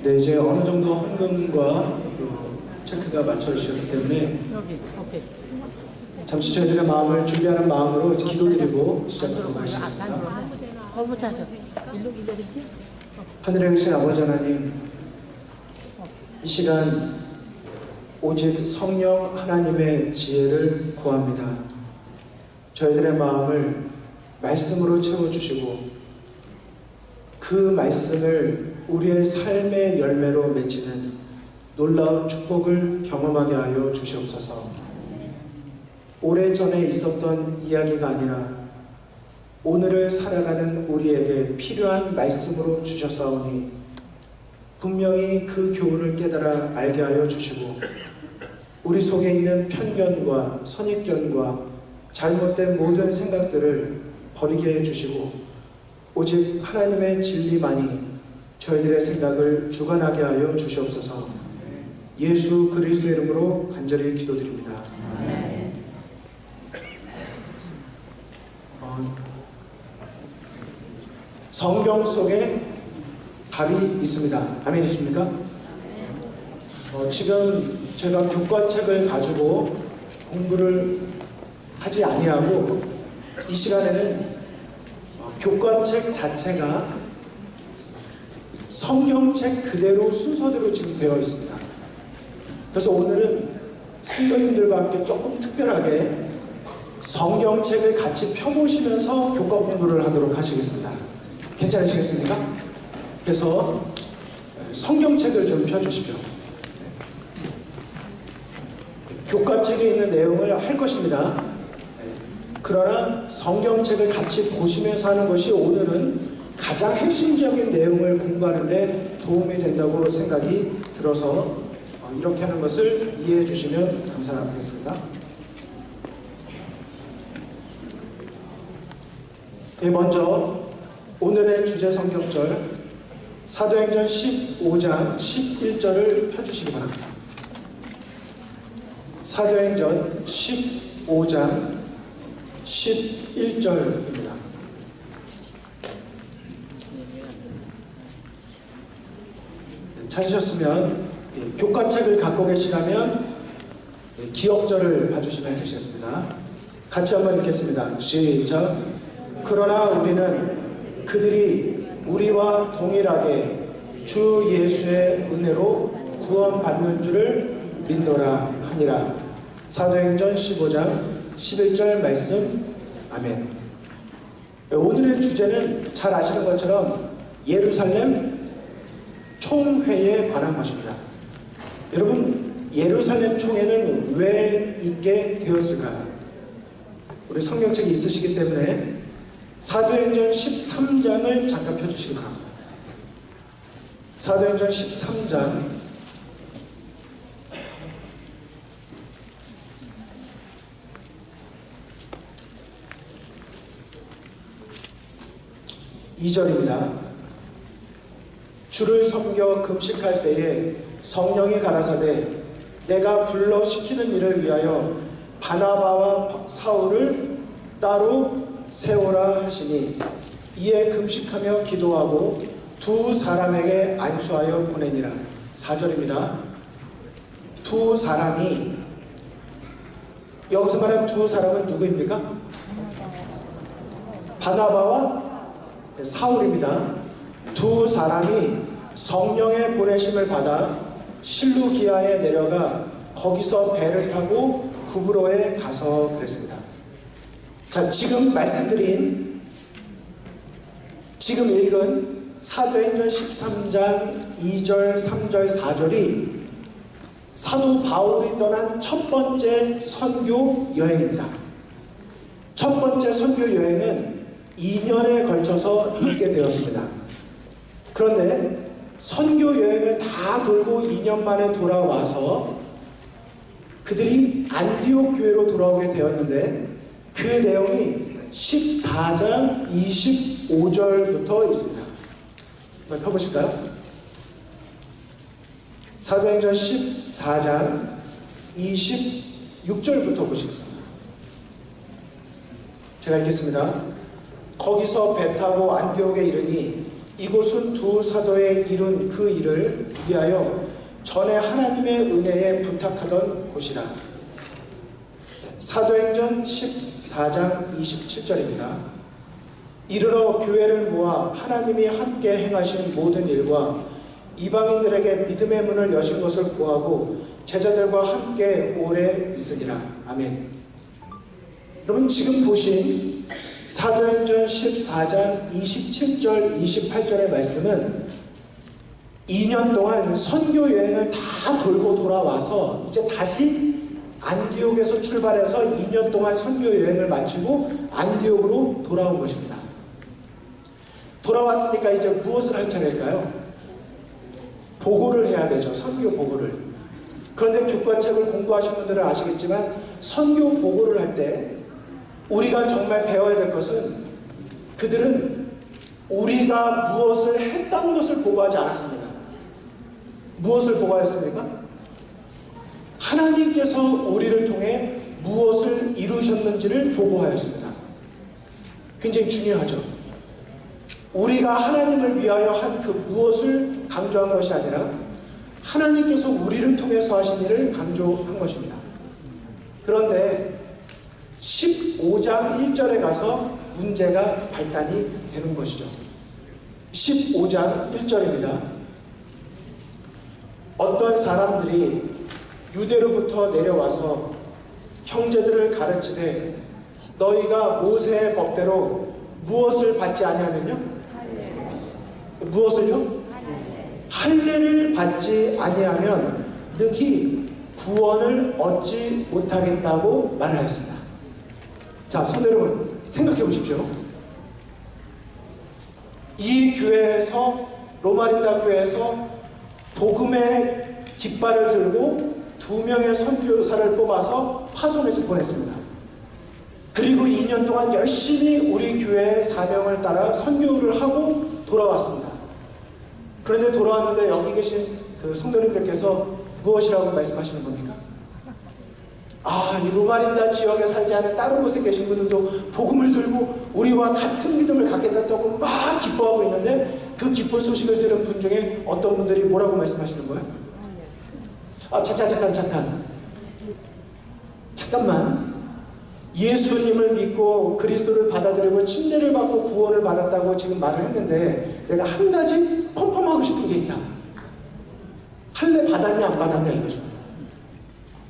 네, 이제 어느 정도 헌금과 또 체크가 맞춰주셨기 때문에 여기, 오케이. 잠시 저희들의 마음을 준비하는 마음으로 기도드리고 시작하도록 하시겠습니다. 거부 타셔. 일로 이렇게. 하늘에 계신 아버지 하나님, 이 시간 오직 성령 하나님의 지혜를 구합니다. 저희들의 마음을 말씀으로 채워주시고 그 말씀을 우리의 삶의 열매로 맺히는 놀라운 축복을 경험하게 하여 주시옵소서. 오래전에 있었던 이야기가 아니라 오늘을 살아가는 우리에게 필요한 말씀으로 주셨사오니 분명히 그 교훈을 깨달아 알게 하여 주시고 우리 속에 있는 편견과 선입견과 잘못된 모든 생각들을 버리게 해주시고 오직 하나님의 진리만이 저희들의 생각을 주관하게 하여 주시옵소서. 예수 그리스도의 이름으로 간절히 기도드립니다. 성경 속에 답이 있습니다. 아멘이십니까? 지금 제가 교과책을 가지고 공부를 하지 아니하고 이 시간에는 교과책 자체가 성경책 그대로 순서대로 지금 되어 있습니다. 그래서 오늘은 성도님들과 함께 조금 특별하게 성경책을 같이 펴보시면서 교과 공부를 하도록 하시겠습니다. 괜찮으시겠습니까? 그래서 성경책을 좀 펴주십시오. 교과책에 있는 내용을 할 것입니다. 그러나 성경책을 같이 보시면서 하는 것이 오늘은 가장 핵심적인 내용을 공부하는 데 도움이 된다고 생각이 들어서 이렇게 하는 것을 이해해 주시면 감사하겠습니다. 먼저 오늘의 주제 성경절 사도행전 15장 11절을 펴주시기 바랍니다. 사도행전 15장 11절입니다. 찾으셨으면 교과책을 갖고 계시다면 기억절을 봐주시면 되시겠습니다. 같이 한번 읽겠습니다. 시작. 그러나 우리는 그들이 우리와 동일하게 주 예수의 은혜로 구원받는 줄을 믿노라 하니라. 사도행전 15장 11절 말씀. 아멘. 오늘의 주제는 잘 아시는 것처럼 예루살렘 총회에 관한 것입니다. 여러분, 예루살렘 총회는 왜 있게 되었을까요? 우리 성경책이 있으시기 때문에 사도행전 13장을 잠깐 펴주시기 바랍니다. 사도행전 13장 2절입니다. 주를 섬겨 금식할 때에 성령이 가라사대 내가 불러 시키는 일을 위하여 바나바와 사울을 따로 세우라 하시니 이에 금식하며 기도하고 두 사람에게 안수하여 보내니라. 4절입니다. 두 사람이, 여기서 말하는 두 사람은 누구입니까? 바나바와 사울입니다. 두 사람이 성령의 보내심을 받아 실루기아에 내려가 거기서 배를 타고 구브로에 가서 그랬습니다. 자, 지금 말씀드린, 지금 읽은 사도행전 13장 2절, 3절, 4절이 사도 바울이 떠난 첫 번째 선교 여행입니다. 첫 번째 선교 여행은 2년에 걸쳐서 있게 되었습니다. 그런데 선교 여행을 다 돌고 2년 만에 돌아와서 그들이 안디옥 교회로 돌아오게 되었는데 그 내용이 14장 25절부터 있습니다. 한번 펴보실까요? 사도행전 14장 26절부터 보시겠습니다. 제가 읽겠습니다. 거기서 배 타고 안디옥에 이르니 이곳은 두 사도의 이룬 그 일을 위하여 전에 하나님의 은혜에 부탁하던 곳이라. 사도행전 14장 27절입니다. 이르러 교회를 모아 하나님이 함께 행하신 모든 일과 이방인들에게 믿음의 문을 여신 것을 구하고 제자들과 함께 오래 있으니라. 아멘. 여러분, 지금 보신 사도행전 14장 27절 28절의 말씀은 2년 동안 선교 여행을 다 돌고 돌아와서 이제 다시 안디옥에서 출발해서 2년 동안 선교 여행을 마치고 안디옥으로 돌아온 것입니다. 돌아왔으니까 이제 무엇을 할 차례일까요? 보고를 해야 되죠. 선교 보고를. 그런데 교과책을 공부하신 분들은 아시겠지만 선교 보고를 할 때 우리가 정말 배워야 될 것은 그들은 우리가 무엇을 했다는 것을 보고하지 않았습니다. 무엇을 보고하였습니까? 하나님께서 우리를 통해 무엇을 이루셨는지를 보고하였습니다. 굉장히 중요하죠. 우리가 하나님을 위하여 한 그 무엇을 강조한 것이 아니라 하나님께서 우리를 통해서 하신 일을 강조한 것입니다. 그런데 15장 1절에 가서 문제가 발단이 되는 것이죠. 15장 1절입니다. 어떤 사람들이 유대로부터 내려와서 형제들을 가르치되 너희가 모세의 법대로 무엇을 받지 아니하면요? 무엇을요? 할례를 받지 아니하면 능히 구원을 얻지 못하겠다고 말하였습니다. 자, 성도 여러분, 생각해 보십시오. 이 교회에서, 로마린다 교회에서 복음의 깃발을 들고 2명의 선교사를 뽑아서 파송해서 보냈습니다. 그리고 2년 동안 열심히 우리 교회의 사명을 따라 선교를 하고 돌아왔습니다. 그런데 돌아왔는데 여기 계신 그 성도님들께서 무엇이라고 말씀하시는 겁니까? 이 로마린다 지역에 살지 않은 다른 곳에 계신 분들도 복음을 들고 우리와 같은 믿음을 갖겠다고 막 기뻐하고 있는데 그 기쁜 소식을 들은 분 중에 어떤 분들이 뭐라고 말씀하시는 거예요? 잠깐만. 예수님을 믿고 그리스도를 받아들이고 침례를 받고 구원을 받았다고 지금 말을 했는데 내가 한 가지 컨펌하고 싶은 게 있다. 할례 받았냐 안 받았냐 이거죠.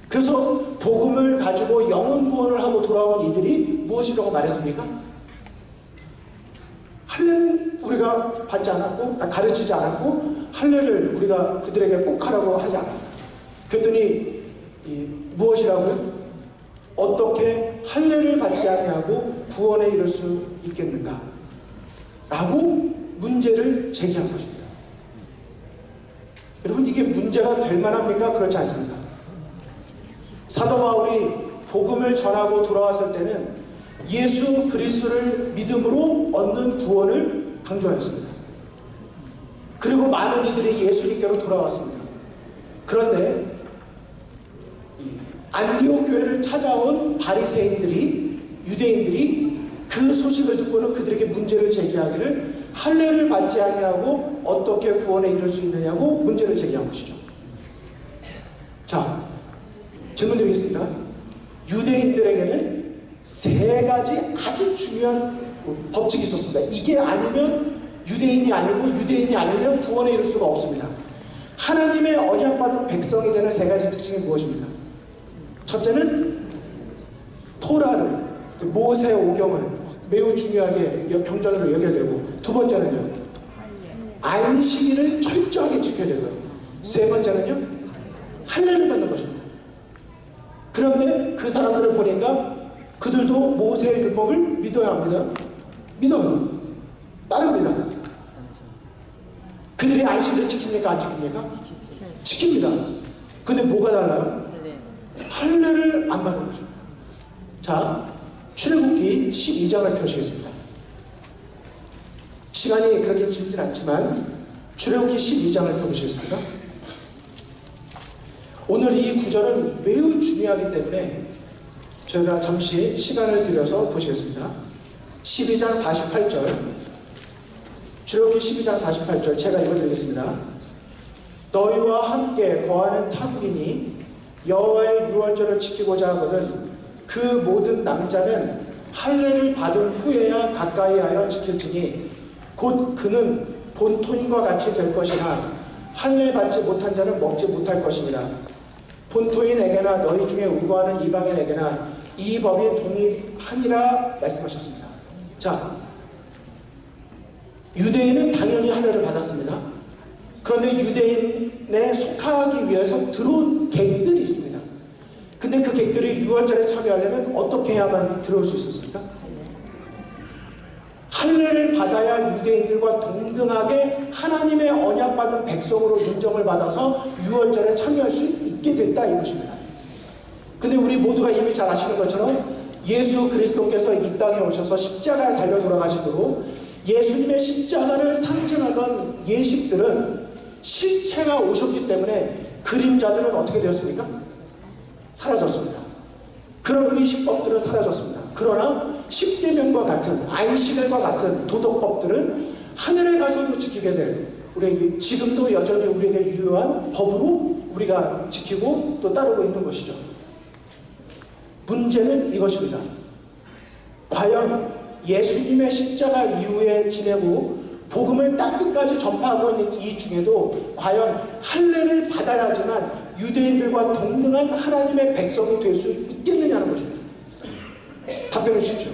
그래서 복음을 가지고 영혼 구원을 하고 돌아온 이들이 무엇이라고 말했습니까? 할례는 우리가 받지 않았고 가르치지 않았고 할례를 우리가 그들에게 꼭 하라고 하지 않았다. 그랬더니 무엇이라고요? 어떻게 할례를 받지 아니하고 구원에 이를 수 있겠는가? 라고 문제를 제기한 것입니다. 여러분, 이게 문제가 될 만합니까? 그렇지 않습니까? 사도 바울이 복음을 전하고 돌아왔을 때는 예수 그리스도를 믿음으로 얻는 구원을 강조하였습니다. 그리고 많은 이들이 예수님께로 돌아왔습니다. 그런데 안디옥 교회를 찾아온 바리새인들이, 유대인들이 그 소식을 듣고는 그들에게 문제를 제기하기를 할례를 받지 아니하고 어떻게 구원에 이를 수 있느냐고 문제를 제기한 것이죠. 자, 질문 드리겠습니다. 유대인들에게는 3가지 아주 중요한 법칙이 있었습니다. 이게 아니면 유대인이 아니고 유대인이 아니면 구원에 이를 수가 없습니다. 하나님의 언약받은 백성이 되는 3가지 특징이 무엇입니까? 첫째는 토라를, 모세 오경을 매우 중요하게 경전으로 여겨야 되고, 두 번째는요, 안식일을 철저하게 지켜야 되고요, 세 번째는요, 할례를 받는 것입니다. 그런데 그 사람들을 보니까 그들도 모세의 율법을 믿어야 합니다. 믿어요. 따릅니다. 그들이 안식일을 지킵니까? 안 지킵니까? 지킵니다. 근데 뭐가 달라요? 할례를 안 받은 거죠. 자, 출애굽기 12장을 펴시겠습니다. 시간이 그렇게 길진 않지만 출애굽기 12장을 펴보시겠습니다. 오늘 이 구절은 매우 중요하기 때문에 저희가 잠시 시간을 들여서 보시겠습니다. 12장 48절 출애굽기 12장 48절 제가 읽어드리겠습니다. 너희와 함께 거하는 타국인이 여호와의 유월절을 지키고자 하거든 그 모든 남자는 할례를 받은 후에야 가까이하여 지킬지니 곧 그는 본토인과 같이 될 것이나 할례 받지 못한 자는 먹지 못할 것이니라. 본토인에게나 너희 중에 우거하는 이방인에게나 이 법이 동일하니라 말씀하셨습니다. 자, 유대인은 당연히 할례를 받았습니다. 그런데 유대인에 속하기 위해서 들어온 객들이 있습니다. 근데 그 객들이 유월절에 참여하려면 어떻게 해야만 들어올 수 있었습니까? 할례를 받아야 유대인들과 동등하게 하나님의 언약받은 백성으로 인정을 받아서 유월절에 참여할 수 있게 됐다 이것입니다. 근데 우리 모두가 이미 잘 아시는 것처럼 예수 그리스도께서 이 땅에 오셔서 십자가에 달려 돌아가심으로 예수님의 십자가를 상징하던 예식들은 실체가 오셨기 때문에 그림자들은 어떻게 되었습니까? 사라졌습니다. 그런 의식법들은 사라졌습니다. 그러나 십계명과 같은 안식일과 같은 도덕법들은 하늘에 가서도 지키게 될 우리 지금도 여전히 우리에게 유효한 법으로 우리가 지키고 또 따르고 있는 것이죠. 문제는 이것입니다. 과연 예수님의 십자가 이후에 지내고 복음을 땅끝까지 전파하고 있는 이 중에도 과연 할례를 받아야지만 유대인들과 동등한 하나님의 백성이 될 수 있겠느냐는 것입니다. 답변해 주십시오.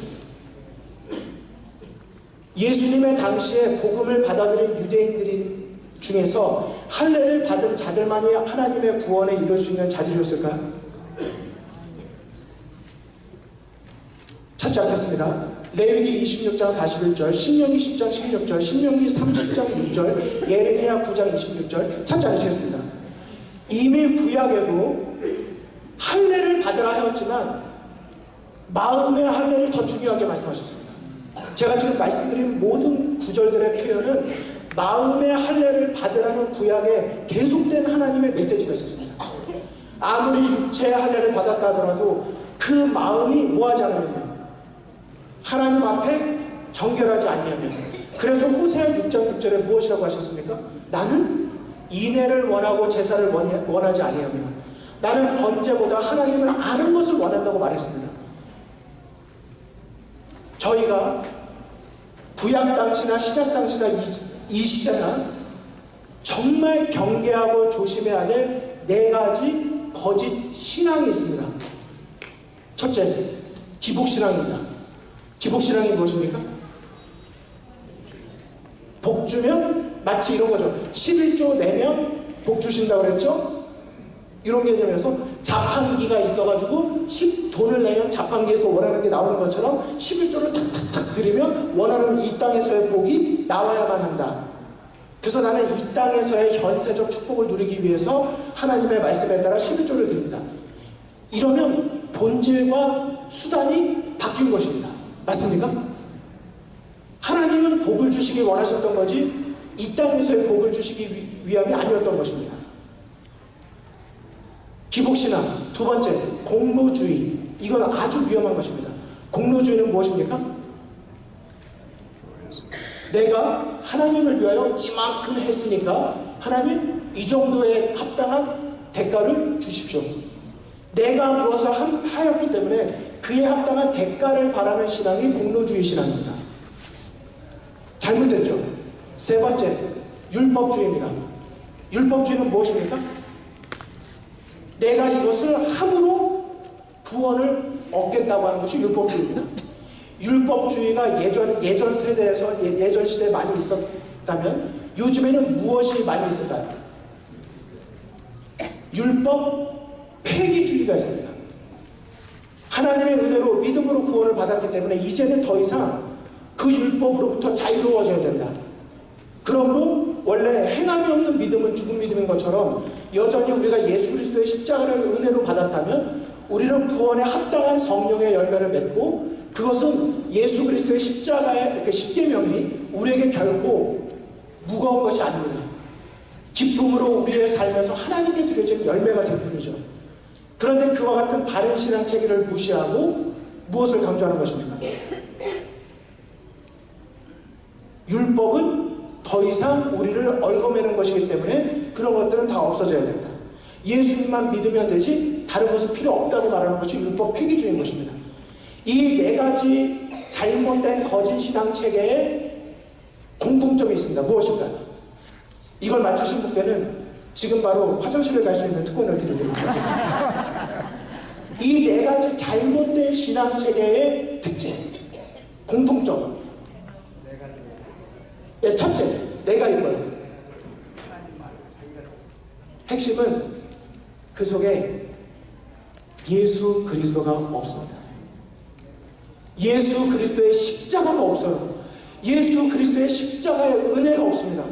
예수님의 당시에 복음을 받아들인 유대인들 중에서 할례를 받은 자들만이 하나님의 구원에 이룰 수 있는 자들이었을까요? 찾지 않겠습니다. 레위기 26장 41절, 신명기 10장 16절, 신명기 30장 6절, 예레미야 9장 26절 찾지 않으시겠습니다. 이미 구약에도 할례를 받으라 하였지만 마음의 할례를 더 중요하게 말씀하셨습니다. 제가 지금 말씀드린 모든 구절들의 표현은 마음의 할례를 받으라는 구약에 계속된 하나님의 메시지가 있었습니다. 아무리 육체의 할례를 받았다 하더라도 그 마음이 뭐하지 않으면요, 하나님 앞에 정결하지 아니하면. 그래서 호세아 6장 6절에 무엇이라고 하셨습니까? 나는 인애를 원하고 제사를 원하지 아니하며 나는 번제보다 하나님을 아는 것을 원한다고 말했습니다. 저희가 구약 당시나 신약 당시나 이 시대나 정말 경계하고 조심해야 될 4가지 거짓 신앙이 있습니다. 첫째, 기복신앙입니다. 기복신앙이 무엇입니까? 복 주면 마치 이런 거죠. 11조 내면 복 주신다고 그랬죠? 이런 개념에서 자판기가 있어가지고 돈을 내면 자판기에서 원하는 게 나오는 것처럼 11조를 탁탁탁 드리면 원하는 이 땅에서의 복이 나와야만 한다. 그래서 나는 이 땅에서의 현세적 축복을 누리기 위해서 하나님의 말씀에 따라 11조를 드립니다. 이러면 본질과 수단이 바뀐 것입니다. 맞습니까? 하나님은 복을 주시기 원하셨던 거지 이 땅에서의 복을 주시기 위함이 아니었던 것입니다. 기복신앙. 두 번째, 공로주의. 이건 아주 위험한 것입니다. 공로주의는 무엇입니까? 내가 하나님을 위하여 이만큼 했으니까 하나님 이 정도의 합당한 대가를 주십시오. 내가 무엇을 하였기 때문에 그에 합당한 대가를 바라는 신앙이 공로주의 신앙입니다. 잘못됐죠. 세 번째, 율법주의입니다. 율법주의는 무엇입니까? 내가 이것을 함으로 구원을 얻겠다고 하는 것이 율법주의입니다. 율법주의가 예전 세대에서 예전 시대에 많이 있었다면 요즘에는 무엇이 많이 있을까요? 율법 폐기주의가 있습니다. 하나님의 은혜로 믿음으로 구원을 받았기 때문에 이제는 더 이상 그 율법으로부터 자유로워져야 된다. 그러므로 원래 행함이 없는 믿음은 죽은 믿음인 것처럼 여전히 우리가 예수 그리스도의 십자가를 은혜로 받았다면 우리는 구원에 합당한 성령의 열매를 맺고 그것은 예수 그리스도의 십자가의 그 십계명이 우리에게 결코 무거운 것이 아닙니다. 기쁨으로 우리의 삶에서 하나님께 드려진 열매가 될 뿐이죠. 그런데 그와 같은 바른 신앙 체계를 무시하고 무엇을 강조하는 것입니까? 율법은 더 이상 우리를 얽어매는 것이기 때문에 그런 것들은 다 없어져야 된다. 예수님만 믿으면 되지 다른 것은 필요 없다고 말하는 것이 율법 폐기주의인 것입니다. 이 네 가지 잘못된 거짓 신앙 체계에 공통점이 있습니다. 무엇인가요? 이걸 맞추신 분께는 지금 바로 화장실을 갈 수 있는 특권을 드리도록 하겠습니다. 이 네 가지 잘못된 신앙 체계의 특징, 공통점. 네, 첫째, 내가 이거예요. 핵심은 그 속에 예수 그리스도가 없습니다. 예수 그리스도의 십자가가 없어요. 예수 그리스도의 십자가의 은혜가 없습니다.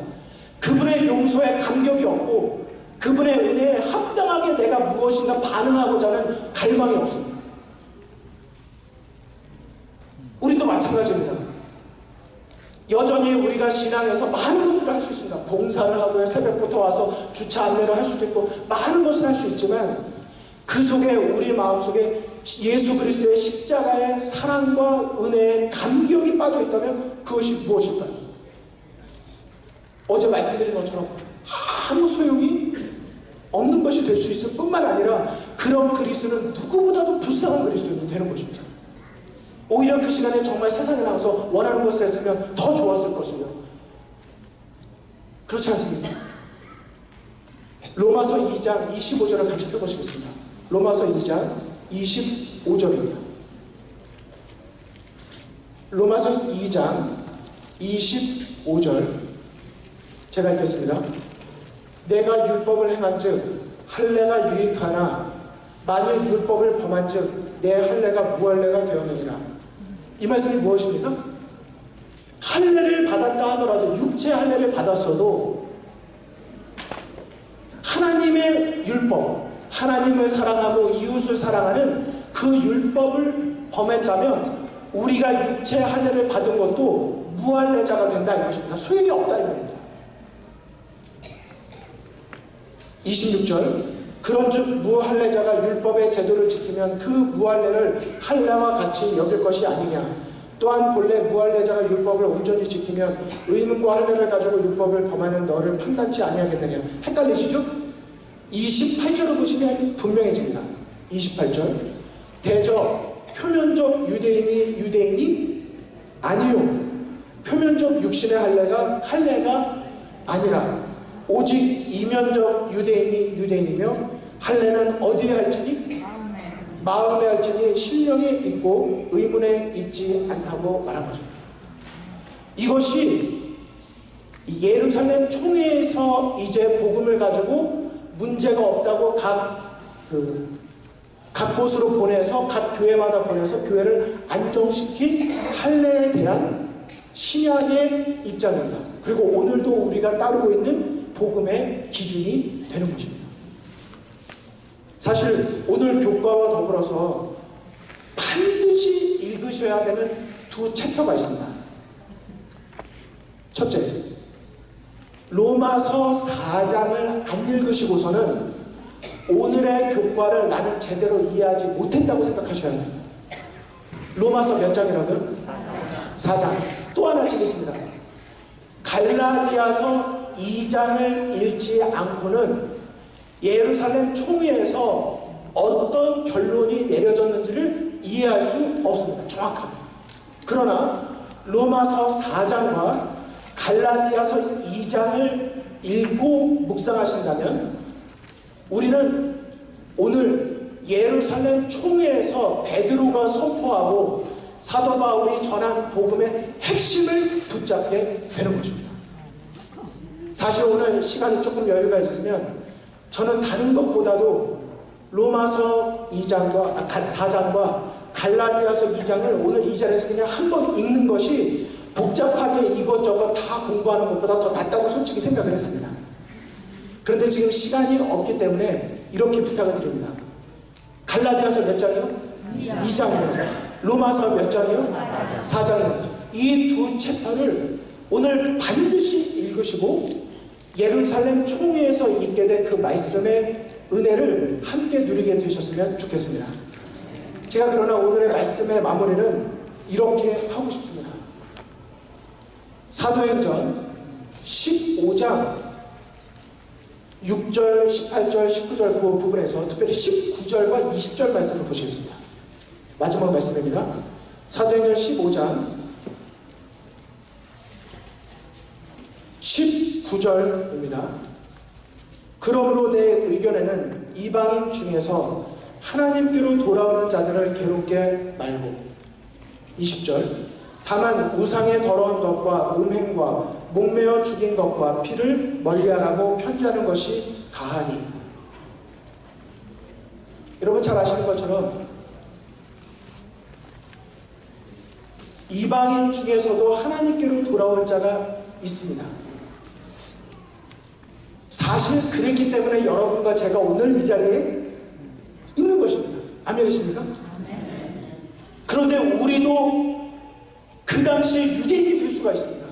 그분의 용서에 감격이 없고 그분의 은혜에 합당하게 내가 무엇인가 반응하고자 하는 갈망이 없습니다. 우리도 마찬가지입니다. 여전히 우리가 신앙에서 많은 것들을 할 수 있습니다. 봉사를 하고요, 새벽부터 와서 주차 안내를 할 수도 있고 많은 것을 할 수 있지만 그 속에 우리 마음속에 예수 그리스도의 십자가의 사랑과 은혜에 감격이 빠져 있다면 그것이 무엇일까요? 어제 말씀드린 것처럼 아무 소용이 없는 것이 될 수 있을 뿐만 아니라 그런 그리스도는 누구보다도 불쌍한 그리스도가 되는 것입니다. 오히려 그 시간에 정말 세상에 나와서 원하는 것을 했으면 더 좋았을 것이며 그렇지 않습니까? 로마서 2장 25절을 같이 펴보시겠습니다. 로마서 2장 25절입니다. 로마서 2장 25절 제가 읽겠습니다. 내가 율법을 행한즉 할례가 유익하나 만일 율법을 범한즉 내 할례가 무할례가 되었느니라. 이 말씀이 무엇입니까? 할례를 받았다 하더라도 육체 할례를 받았어도 하나님의 율법, 하나님을 사랑하고 이웃을 사랑하는 그 율법을 범했다면 우리가 육체 할례를 받은 것도 무할례자가 된다 이 것입니다. 소용이 없다 이 말입니다. 26절 그런즉 무할례자가 율법의 제도를 지키면 그 무할례를 할례와 같이 여길 것이 아니냐. 또한 본래 무할례자가 율법을 온전히 지키면 의문과 할례를 가지고 율법을 범하는 너를 판단치 아니하게 되냐. 헷갈리시죠? 28절을 보시면 분명해집니다. 28절 대저 표면적 유대인이 아니요 표면적 육신의 할례가 아니라 오직 이면적 유대인이 유대인이며 할례는 어디에 할지니 마음에 할지니 신령에 있고 의문에 있지 않다고 말한 것입니다. 이것이 예루살렘 총회에서 이제 복음을 가지고 문제가 없다고 각 곳으로 보내서 각 교회마다 보내서 교회를 안정시킨 할례에 대한 신약의 입장입니다. 그리고 오늘도 우리가 따르고 있는 복음의 기준이 되는 것입니다. 사실 오늘 교과와 더불어서 반드시 읽으셔야 되는 두 챕터가 있습니다. 첫째, 로마서 4장을 안 읽으시고서는 오늘의 교과를 나는 제대로 이해하지 못했다고 생각하셔야 합니다. 로마서 몇 장이라고요? 4장. 또 하나 찍겠습니다. 갈라디아서 2장을 읽지 않고는 예루살렘 총회에서 어떤 결론이 내려졌는지를 이해할 수 없습니다. 정확합니다. 그러나 로마서 4장과 갈라디아서 2장을 읽고 묵상하신다면 우리는 오늘 예루살렘 총회에서 베드로가 선포하고 사도 바울이 전한 복음의 핵심을 붙잡게 되는 것입니다. 사실 오늘 시간이 조금 여유가 있으면 저는 다른 것보다도 로마서 4장과 갈라디아서 2장을 오늘 이 자리에서 그냥 한번 읽는 것이 복잡하게 이것저것 다 공부하는 것보다 더 낫다고 솔직히 생각을 했습니다. 그런데 지금 시간이 없기 때문에 이렇게 부탁을 드립니다. 갈라디아서 몇 장이요? 2장이요. 로마서 몇 장이요? 4장이요. 이 두 챕터를 오늘 반드시 읽으시고 예루살렘 총회에서 있게 된 그 말씀의 은혜를 함께 누리게 되셨으면 좋겠습니다. 제가 그러나 오늘의 말씀의 마무리는 이렇게 하고 싶습니다. 사도행전 15장 6절, 18절, 19절 그 부분에서 특별히 19절과 20절 말씀을 보시겠습니다. 마지막 말씀입니다. 사도행전 15장 19절입니다. 그러므로 내 의견에는 이방인 중에서 하나님께로 돌아오는 자들을 괴롭게 말고 20절 다만 우상의 더러운 것과 음행과 목매어 죽인 것과 피를 멀리하라고 편지하는 것이 가하니. 여러분 잘 아시는 것처럼 이방인 중에서도 하나님께로 돌아올 자가 있습니다. 사실 그랬기 때문에 여러분과 제가 오늘 이 자리에 있는 것입니다. 아멘이십니까? 그런데 우리도 그 당시에 유대인이 될 수가 있습니다.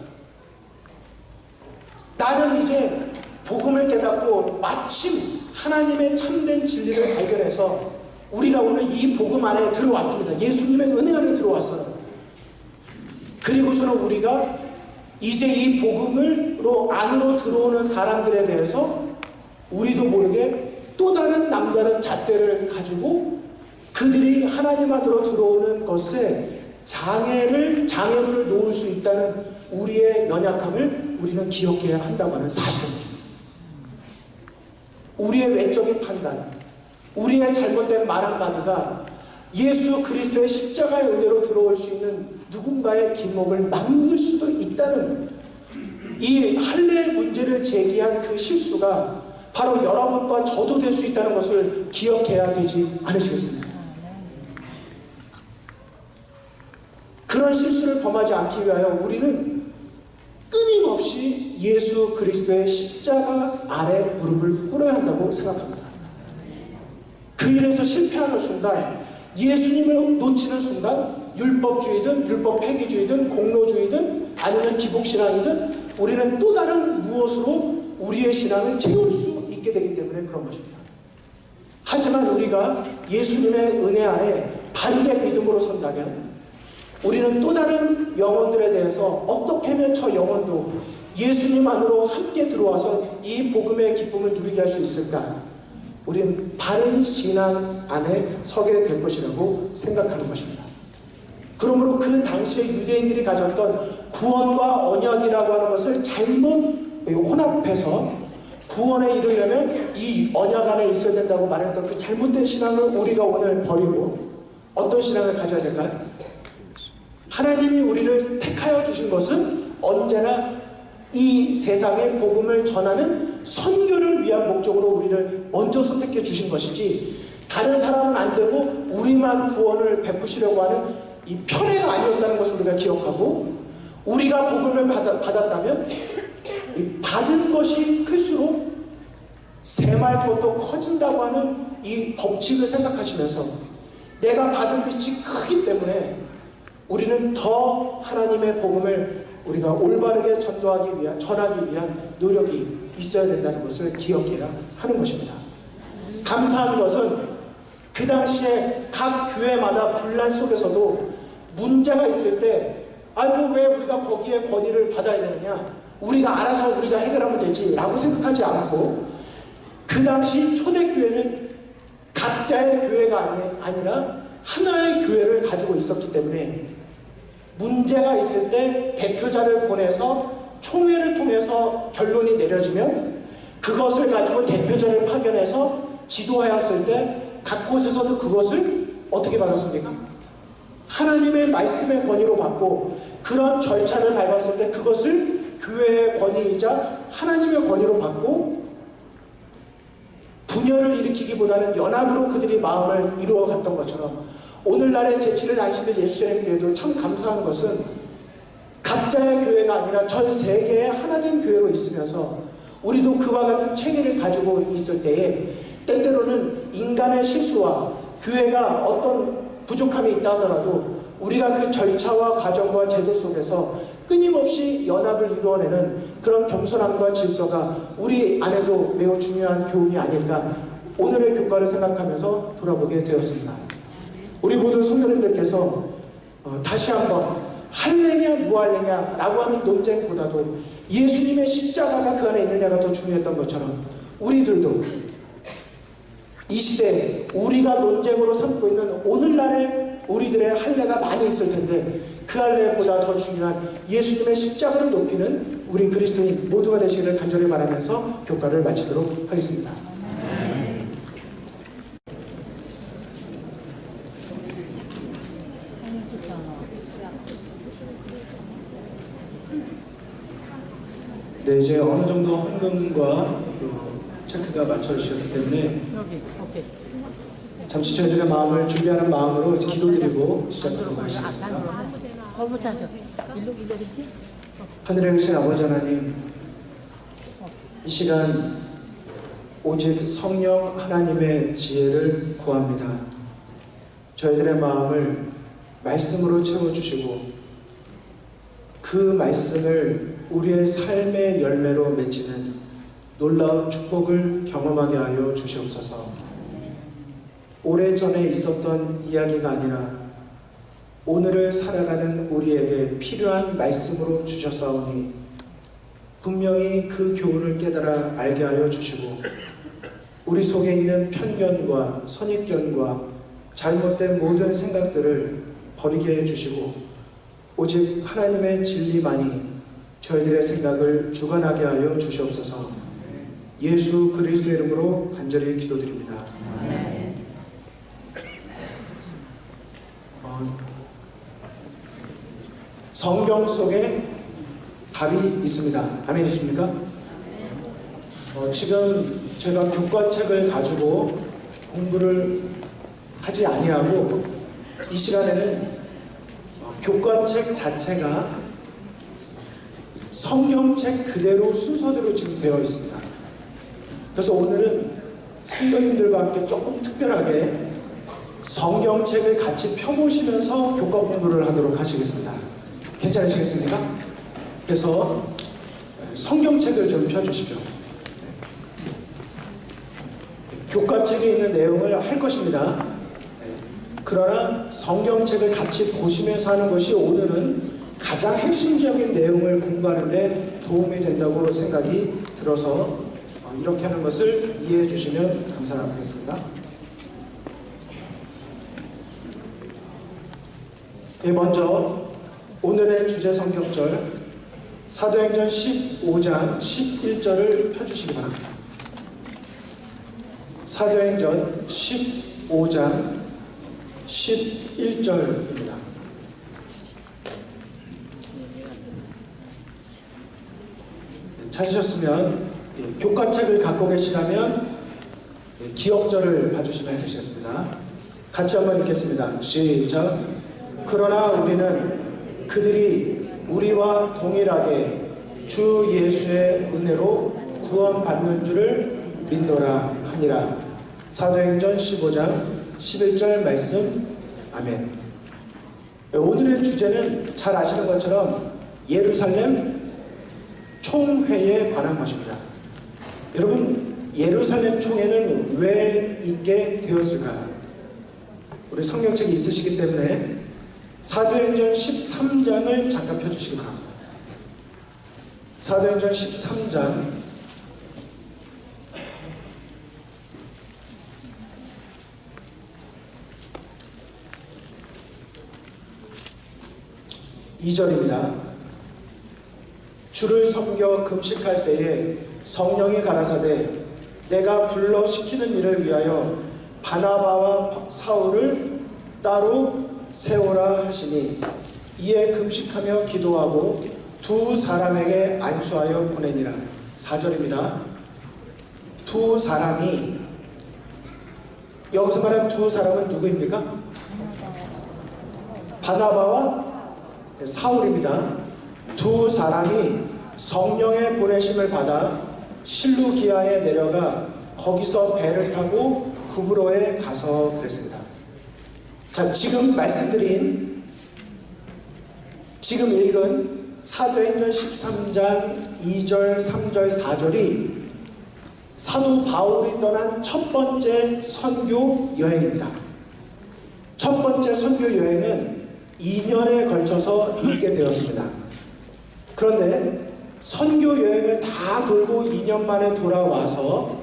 나는 이제 복음을 깨닫고 마침 하나님의 참된 진리를 발견해서 우리가 오늘 이 복음 안에 들어왔습니다. 예수님의 은혜 안에 들어왔어요. 그리고서는 우리가 이제 이 복음으로 안으로 들어오는 사람들에 대해서 우리도 모르게 또 다른 남다른 잣대를 가지고 그들이 하나님 안으로 들어오는 것에 장애물을 놓을 수 있다는 우리의 연약함을 우리는 기억해야 한다고 하는 사실입니다. 우리의 외적인 판단, 우리의 잘못된 말 한마디가 예수 그리스도의 십자가의 은혜로 들어올 수 있는 누군가의 길목을 막을 수도 있다는 이 할례의 문제를 제기한 그 실수가 바로 여러분과 저도 될 수 있다는 것을 기억해야 되지 않으시겠습니까? 그런 실수를 범하지 않기 위하여 우리는 끊임없이 예수 그리스도의 십자가 아래 무릎을 꿇어야 한다고 생각합니다. 그 일에서 실패하는 순간, 예수님을 놓치는 순간, 율법주의든 율법 폐기주의든 공로주의든 아니면 기복신앙이든 우리는 또 다른 무엇으로 우리의 신앙을 채울 수 있게 되기 때문에 그런 것입니다. 하지만 우리가 예수님의 은혜 아래 바르게 믿음으로 선다면 우리는 또 다른 영혼들에 대해서 어떻게 하면 저 영혼도 예수님 안으로 함께 들어와서 이 복음의 기쁨을 누리게 할 수 있을까? 우리는 바른 신앙 안에 서게 될 것이라고 생각하는 것입니다. 그러므로 그 당시에 유대인들이 가졌던 구원과 언약이라고 하는 것을 잘못 혼합해서 구원에 이르려면 이 언약 안에 있어야 된다고 말했던 그 잘못된 신앙을 우리가 오늘 버리고 어떤 신앙을 가져야 될까요? 하나님이 우리를 택하여 주신 것은 언제나 이 세상에 복음을 전하는 선교를 위한 목적으로 우리를 먼저 선택해 주신 것이지 다른 사람은 안 되고 우리만 구원을 베푸시려고 하는 이 편애가 아니었다는 것을 우리가 기억하고 우리가 복음을 받았다면 이 받은 것이 클수록 샘할 것도 커진다고 하는 이 법칙을 생각하시면서 내가 받은 빛이 크기 때문에 우리는 더 하나님의 복음을 우리가 올바르게 전하기 위한 노력이 있어야 된다는 것을 기억해야 하는 것입니다. 감사한 것은 그 당시에 각 교회마다 분란 속에서도 문제가 있을 때 왜 우리가 거기에 권위를 받아야 되느냐, 우리가 알아서 우리가 해결하면 되지 라고 생각하지 않고 그 당시 초대교회는 각자의 교회가 아니라 하나의 교회를 가지고 있었기 때문에 문제가 있을 때 대표자를 보내서 총회를 통해서 결론이 내려지면 그것을 가지고 대표자를 파견해서 지도하였을 때 각 곳에서도 그것을 어떻게 받았습니까? 하나님의 말씀의 권위로 받고 그런 절차를 밟았을 때 그것을 교회의 권위이자 하나님의 권위로 받고 분열을 일으키기보다는 연합으로 그들이 마음을 이루어갔던 것처럼 오늘날의 제7일 안식일 예수님 교회도 참 감사한 것은 각자의 교회가 아니라 전 세계의 하나된 교회로 있으면서 우리도 그와 같은 체계를 가지고 있을 때에 때때로는 인간의 실수와 교회가 어떤 부족함이 있다 하더라도 우리가 그 절차와 과정과 제도 속에서 끊임없이 연합을 이루어내는 그런 겸손함과 질서가 우리 안에도 매우 중요한 교훈이 아닐까 오늘의 교과를 생각하면서 돌아보게 되었습니다. 우리 모든 성도님들께서 다시 한번 할래냐 무할래냐 라고 하는 논쟁보다도 예수님의 십자가가 그 안에 있느냐가 더 중요했던 것처럼 우리들도 이 시대에 우리가 논쟁으로 삼고 있는 오늘날의 우리들의 할례가 많이 있을 텐데 그 할례보다 더 중요한 예수님의 십자가를 높이는 우리 그리스도인 모두가 되시기를 간절히 바라면서 교과를 마치도록 하겠습니다. 네, 이제 어느 정도 헌금과 또 체크가 맞춰주셨기 때문에 여기, 오케이. 잠시 저희들의 마음을 준비하는 마음으로 기도드리고 시작하도록 하시겠습니다. 거부 타셔. 일로 이렇게. 하늘에 계신 아버지 하나님, 이 시간 오직 성령 하나님의 지혜를 구합니다. 저희들의 마음을 말씀으로 채워주시고 그 말씀을 우리의 삶의 열매로 맺히는 놀라운 축복을 경험하게 하여 주시옵소서. 오래전에 있었던 이야기가 아니라 오늘을 살아가는 우리에게 필요한 말씀으로 주셨사오니 분명히 그 교훈을 깨달아 알게 하여 주시고 우리 속에 있는 편견과 선입견과 잘못된 모든 생각들을 버리게 해주시고 오직 하나님의 진리만이 저희들의 생각을 주관하게 하여 주시옵소서. 예수 그리스도의 이름으로 간절히 기도드립니다. 성경 속에 답이 있습니다. 아멘이십니까? 지금 제가 교과책을 가지고 공부를 하지 아니하고 이 시간에는 교과책 자체가 성경책 그대로 순서대로 지금 되어 있습니다. 그래서 오늘은 성도님들과 함께 조금 특별하게 성경책을 같이 펴보시면서 교과 공부를 하도록 하시겠습니다. 괜찮으시겠습니까? 그래서 성경책을 좀 펴주십시오. 교과책에 있는 내용을 할 것입니다. 그러나 성경책을 같이 보시면서 하는 것이 오늘은 가장 핵심적인 내용을 공부하는 데 도움이 된다고 생각이 들어서 이렇게 하는 것을 이해해 주시면 감사하겠습니다. 먼저 오늘의 주제 성경절 사도행전 15장 11절을 펴주시기 바랍니다. 사도행전 15장 11절입니다. 찾으셨으면 교과책을 갖고 계시다면 기억절을 봐주시면 되시겠습니다. 같이 한번 읽겠습니다. 시작. 그러나 우리는 그들이 우리와 동일하게 주 예수의 은혜로 구원받는 줄을 믿노라 하니라. 사도행전 15장 11절 말씀. 아멘. 오늘의 주제는 잘 아시는 것처럼 예루살렘 총회에 관한 것입니다. 여러분, 예루살렘 총회는 왜 있게 되었을까요? 우리 성경책이 있으시기 때문에 사도행전 13장을 잠깐 펴주시기 바랍니다. 사도행전 13장 2절입니다. 주를 섬겨 금식할 때에 성령이 가라사대 내가 불러 시키는 일을 위하여 바나바와 사울을 따로 세우라 하시니 이에 금식하며 기도하고 두 사람에게 안수하여 보내니라. 4절입니다. 두 사람이, 여기서 말하는 두 사람은 누구입니까? 바나바와 사울입니다. 두 사람이 성령의 보내심을 받아 실루기아에 내려가 거기서 배를 타고 구브로에 가서 그랬습니다. 자, 지금 읽은 사도행전 13장 2절, 3절, 4절이 사도 바울이 떠난 첫 번째 선교 여행입니다. 첫 번째 선교 여행은 2년에 걸쳐서 있게 되었습니다. 그런데 선교 여행을 다 돌고 2년 만에 돌아와서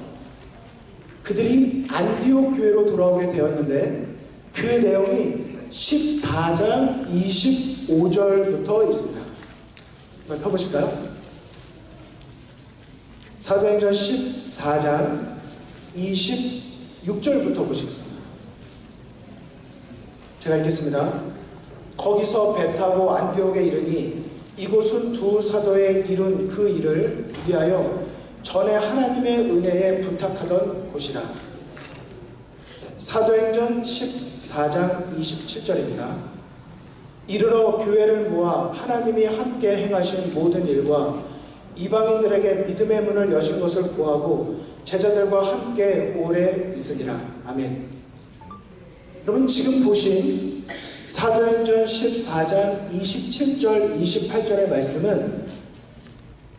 그들이 안디옥 교회로 돌아오게 되었는데 그 내용이 14장 25절부터 있습니다. 한번 펴보실까요? 사도행전 14장 26절부터 보시겠습니다. 제가 읽겠습니다. 거기서 배 타고 안디옥에 이르니 이곳은 두 사도의 이룬 그 일을 위하여 전에 하나님의 은혜에 부탁하던 곳이라. 사도행전 14장 27절입니다. 이르러 교회를 모아 하나님이 함께 행하신 모든 일과 이방인들에게 믿음의 문을 여신 것을 구하고 제자들과 함께 오래 있으니라. 아멘. 여러분 지금 보신 사도행전 14장 27절 28절의 말씀은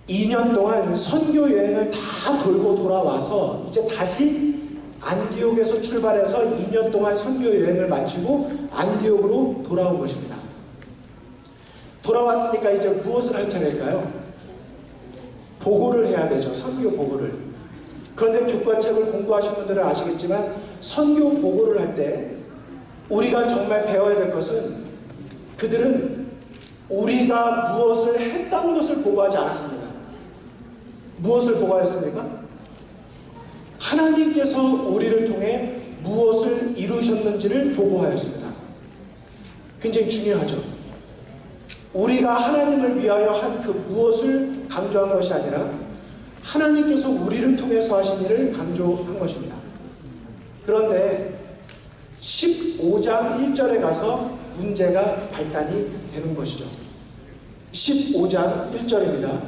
2년 동안 선교 여행을 다 돌고 돌아와서 이제 다시 안디옥에서 출발해서 2년 동안 선교 여행을 마치고 안디옥으로 돌아온 것입니다. 돌아왔으니까 이제 무엇을 할 차례일까요? 보고를 해야 되죠. 선교 보고를. 그런데 교과책을 공부하신 분들은 아시겠지만 선교 보고를 할 때 우리가 정말 배워야 될 것은 그들은 우리가 무엇을 했다는 것을 보고하지 않았습니다. 무엇을 보고하였습니까? 하나님께서 우리를 통해 무엇을 이루셨는지를 보고하였습니다. 굉장히 중요하죠. 우리가 하나님을 위하여 한 그 무엇을 강조한 것이 아니라 하나님께서 우리를 통해서 하신 일을 강조한 것입니다. 그런데 15장 1절에 가서 문제가 발단이 되는 것이죠. 15장 1절입니다.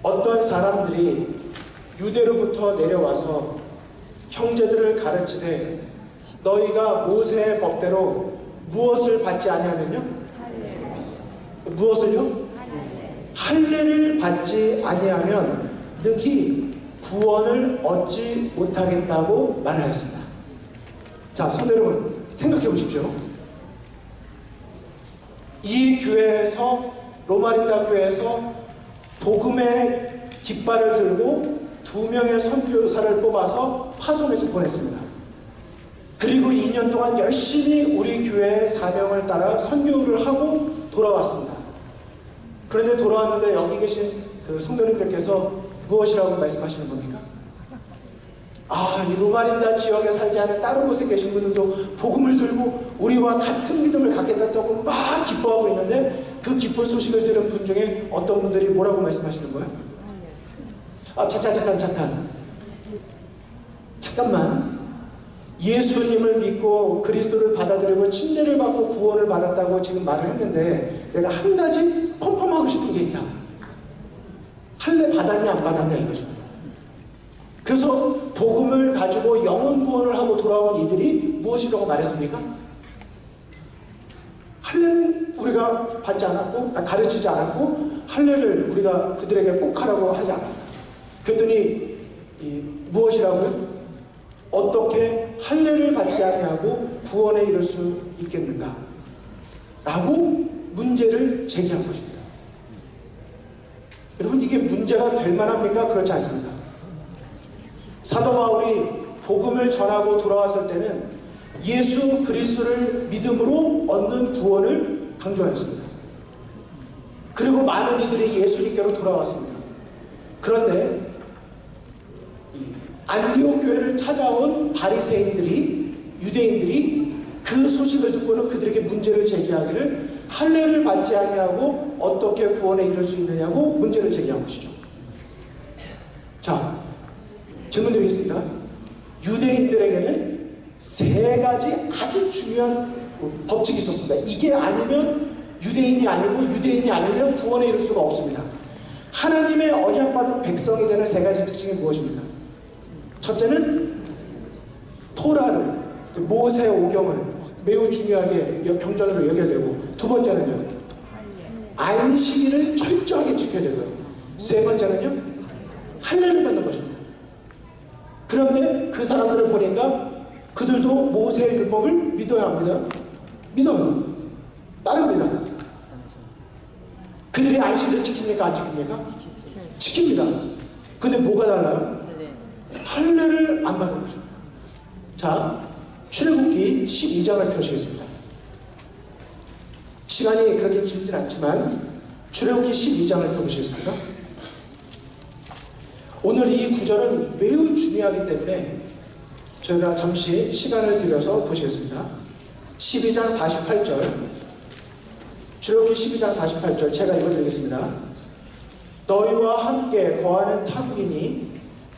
어떤 사람들이 유대로부터 내려와서 형제들을 가르치되 너희가 모세의 법대로 무엇을 받지 아니하면요? 무엇을요? 할례를 받지 아니하면 능히 구원을 얻지 못하겠다고 말하였습니다. 자, 성도 여러분 생각해 보십시오. 이 교회에서 로마린다 교회에서 복음의 깃발을 들고 2명의 선교사를 뽑아서 파송해서 보냈습니다. 그리고 2년 동안 열심히 우리 교회의 사명을 따라 선교를 하고 돌아왔습니다. 그런데 돌아왔는데 여기 계신 그 성도님들께서 무엇이라고 말씀하시는 겁니까? 이 로마린다 지역에 살지 않은 다른 곳에 계신 분들도 복음을 들고 우리와 같은 믿음을 갖겠다고 막 기뻐하고 있는데 그 기쁜 소식을 들은 분 중에 어떤 분들이 뭐라고 말씀하시는 거예요? 잠깐만. 예수님을 믿고 그리스도를 받아들이고 침례를 받고 구원을 받았다고 지금 말을 했는데 내가 한 가지 컨펌하고 싶은 게 있다. 할례 받았냐 안 받았냐 이거죠. 그래서 복음을 가지고 영혼 구원을 하고 돌아온 이들이 무엇이라고 말했습니까? 할례는 우리가 받지 않았고 가르치지 않았고 할례를 우리가 그들에게 꼭 하라고 하지 않았다. 그랬더니 무엇이라고요? 어떻게 할례를 받지 아니하고 구원에 이를 수 있겠는가? 라고 문제를 제기한 것입니다. 여러분 이게 문제가 될 만합니까? 그렇지 않습니다. 사도 바울이 복음을 전하고 돌아왔을 때는 예수 그리스도를 믿음으로 얻는 구원을 강조하였습니다. 그리고 많은 이들이 예수님께로 돌아왔습니다. 그런데 안디옥 교회를 찾아온 바리새인들이 유대인들이 그 소식을 듣고는 그들에게 문제를 제기하기를 할례를 받지 아니하고 어떻게 구원에 이를 수 있느냐고 문제를 제기한 것이죠. 자, 질문 드리겠습니다. 유대인들에게는 3가지 아주 중요한 법칙이 있었습니다. 이게 아니면 유대인이 아니고 유대인이 아니면 구원에 이를 수가 없습니다. 하나님의 언약받은 백성이 되는 3가지 특징이 무엇입니까? 첫째는 토라를, 모세 오경을 매우 중요하게 경전으로 여겨야 되고, 두 번째는요 안식일을 철저하게 지켜야 되고요, 세 번째는요 할례를 받는 것입니다. 그런데 그 사람들을 보니까 그들도 모세의 율법을 믿어야 합니다. 믿어요. 따릅니다. 그들이 유대인들이 안식일을 지킵니까? 안 지킵니까? 지킵니다. 근데 뭐가 달라요? 할례를 안 받은 거죠. 자, 출애굽기 12장을 펴시겠습니다. 시간이 그렇게 길진 않지만 출애굽기 12장을 펴보시겠습니까? 오늘 이 구절은 매우 중요하기 때문에 저희가 잠시 시간을 들여서 보시겠습니다. 12장 48절, 출애굽기 12장 48절 제가 읽어드리겠습니다. 너희와 함께 거하는 타국인이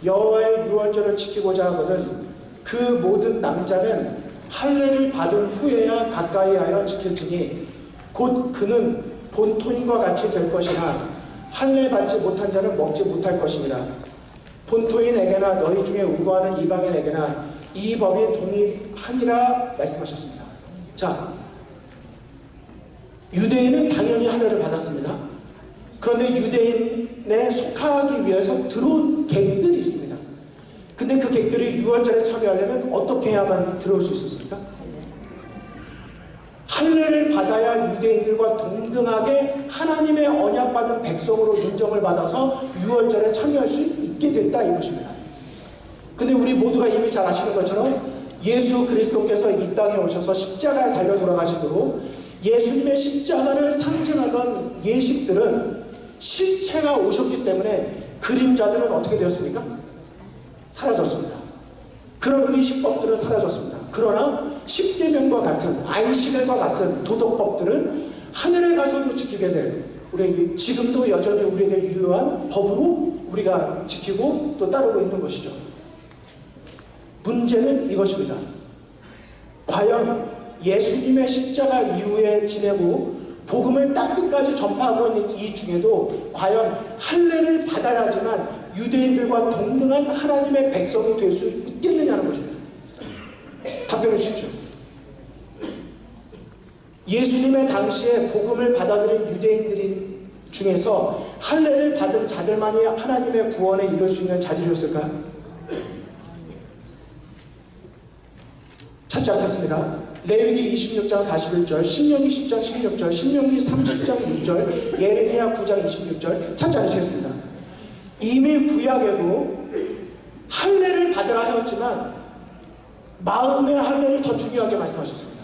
여호와의 유월절을 지키고자 하거든 그 모든 남자는 할례를 받은 후에야 가까이하여 지킬지니 곧 그는 본토인과 같이 될 것이나 할례 받지 못한 자는 먹지 못할 것이니라. 본토인에게나 너희 중에 우거하는 이방인에게나 이 법이 동일하니라 말씀하셨습니다. 자, 유대인은 당연히 할례를 받았습니다. 그런데 유대인에 속하기 위해서 들어온 객들이 있습니다. 근데 그 객들이 유월절에 참여하려면 어떻게 해야만 들어올 수 있었습니까? 할례를 받아야 유대인들과 동등하게 하나님의 언약받은 백성으로 인정을 받아서 유월절에 참여할 수 있게 됐다 이것입니다. 근데 우리 모두가 이미 잘 아시는 것처럼 예수 그리스도께서 이 땅에 오셔서 십자가에 달려 돌아가심으로 예수님의 십자가를 상징하던 예식들은 실체가 오셨기 때문에 그림자들은 어떻게 되었습니까? 사라졌습니다. 그런 의식법들은 사라졌습니다. 그러나 십계명과 같은 안식일과 같은 도덕법들은 하늘에 가서도 지키게 될 우리 지금도 여전히 우리에게 유효한 법으로 우리가 지키고 또 따르고 있는 것이죠. 문제는 이것입니다. 과연 예수님의 십자가 이후에 지내고 복음을 땅끝까지 전파하고 있는 이 중에도 과연 할례를 받아야지만 유대인들과 동등한 하나님의 백성이 될 수 있겠느냐는 것입니다. 답변해 주십시오. 예수님의 당시에 복음을 받아들인 유대인들 중에서 할례를 받은 자들만이 하나님의 구원에 이룰 수 있는 자들이었을까요? 찾지 않겠습니다. 레위기 26장 41절, 신명기 10장 16절, 신명기 30장 6절, 예레미야 9장 26절 찾지 않으시겠습니다. 이미 구약에도 할례를 받으라 하였지만 마음의 할례를 더 중요하게 말씀하셨습니다.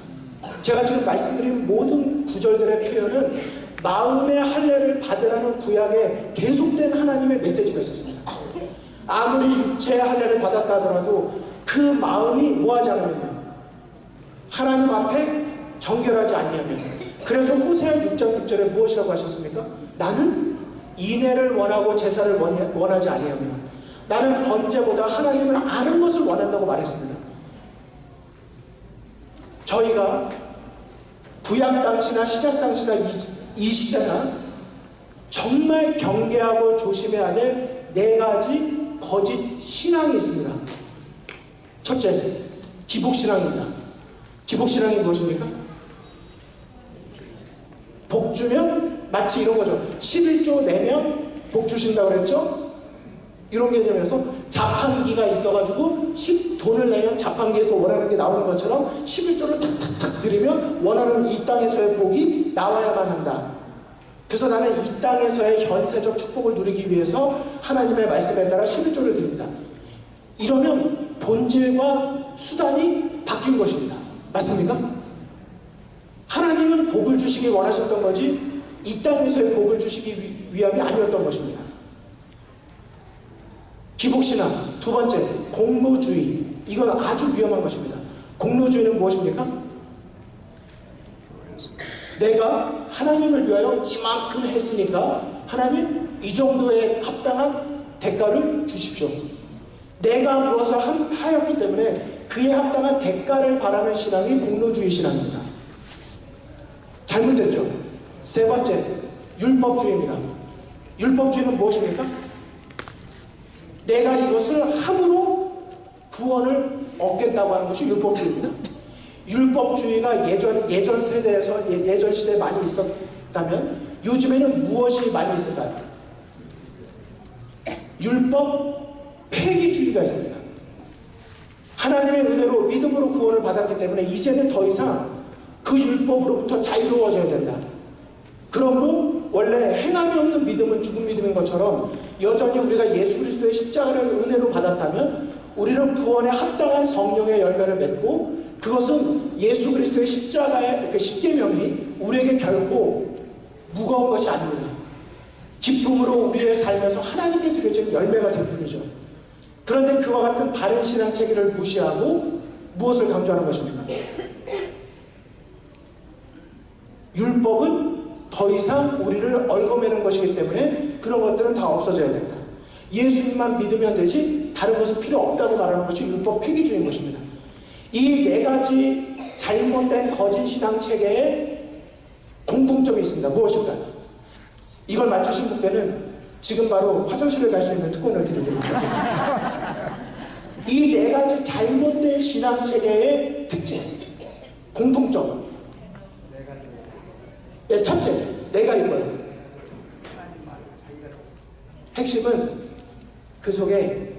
제가 지금 말씀드린 모든 구절들의 표현은 마음의 할례를 받으라는 구약에 계속된 하나님의 메시지가 있었습니다. 아무리 육체의 할례를 받았다 하더라도 그 마음이 뭐하지 않으면요, 하나님 앞에 정결하지 아니하면. 그래서 호세아 6장 6절에 무엇이라고 하셨습니까? 나는 인애를 원하고 제사를 원하지 아니하며 나는 번제보다 하나님을 아는 것을 원한다고 말했습니다. 저희가 구약 당시나 신약 당시나 이 시대나 정말 경계하고 조심해야 될 네 가지 거짓 신앙이 있습니다. 첫째, 기복신앙입니다. 기복신앙이 무엇입니까? 복 주면 마치 이런 거죠. 11조 내면 복 주신다고 그랬죠? 이런 개념에서 자판기가 있어가지고 돈을 내면 자판기에서 원하는 게 나오는 것처럼 11조를 탁탁탁 드리면 원하는 이 땅에서의 복이 나와야만 한다. 그래서 나는 이 땅에서의 현세적 축복을 누리기 위해서 하나님의 말씀에 따라 11조를 드립니다. 이러면 본질과 수단이 바뀐 것입니다. 맞습니까? 하나님은 복을 주시기 원하셨던 거지 이 땅에서의 복을 주시기 위함이 아니었던 것입니다. 기복신앙. 두 번째, 공로주의. 이건 아주 위험한 것입니다. 공로주의는 무엇입니까? 내가 하나님을 위하여 이만큼 했으니까 하나님 이 정도의 합당한 대가를 주십시오. 내가 무엇을 하였기 때문에 그에 합당한 대가를 바라는 신앙이 공로주의 신앙입니다. 잘못됐죠. 세 번째, 율법주의입니다. 율법주의는 무엇입니까? 내가 이것을 함으로 구원을 얻겠다고 하는 것이 율법주의입니다. 율법주의가 예전 세대에서 예전 시대에 많이 있었다면 요즘에는 무엇이 많이 있을까요? 율법 폐기주의가 있습니다. 하나님의 은혜로 믿음으로 구원을 받았기 때문에 이제는 더 이상 그 율법으로부터 자유로워져야 된다. 그러므로 원래 행함이 없는 믿음은 죽은 믿음인 것처럼 여전히 우리가 예수 그리스도의 십자가를 은혜로 받았다면 우리는 구원에 합당한 성령의 열매를 맺고, 그것은 예수 그리스도의 십자가의 그 십계명이 우리에게 결코 무거운 것이 아닙니다. 기쁨으로 우리의 삶에서 하나님께 드려진 열매가 될 뿐이죠. 그런데 그와 같은 바른 신앙 체계를 무시하고 무엇을 강조하는 것입니까? 율법은 더 이상 우리를 얽어매는 것이기 때문에 그런 것들은 다 없어져야 된다. 예수님만 믿으면 되지 다른 것은 필요 없다고 말하는 것이 율법 폐기주의인 것입니다. 이 네 가지 잘못된 거짓 신앙 체계에 공통점이 있습니다. 무엇일까요? 이걸 맞추신 분께는 지금 바로 화장실을 갈 수 있는 특권을 드리도록 하겠습니다. 이 네 가지 잘못된 신앙 체계의 특징, 공통점. 네, 첫째, 내가 이거예요. 핵심은 그 속에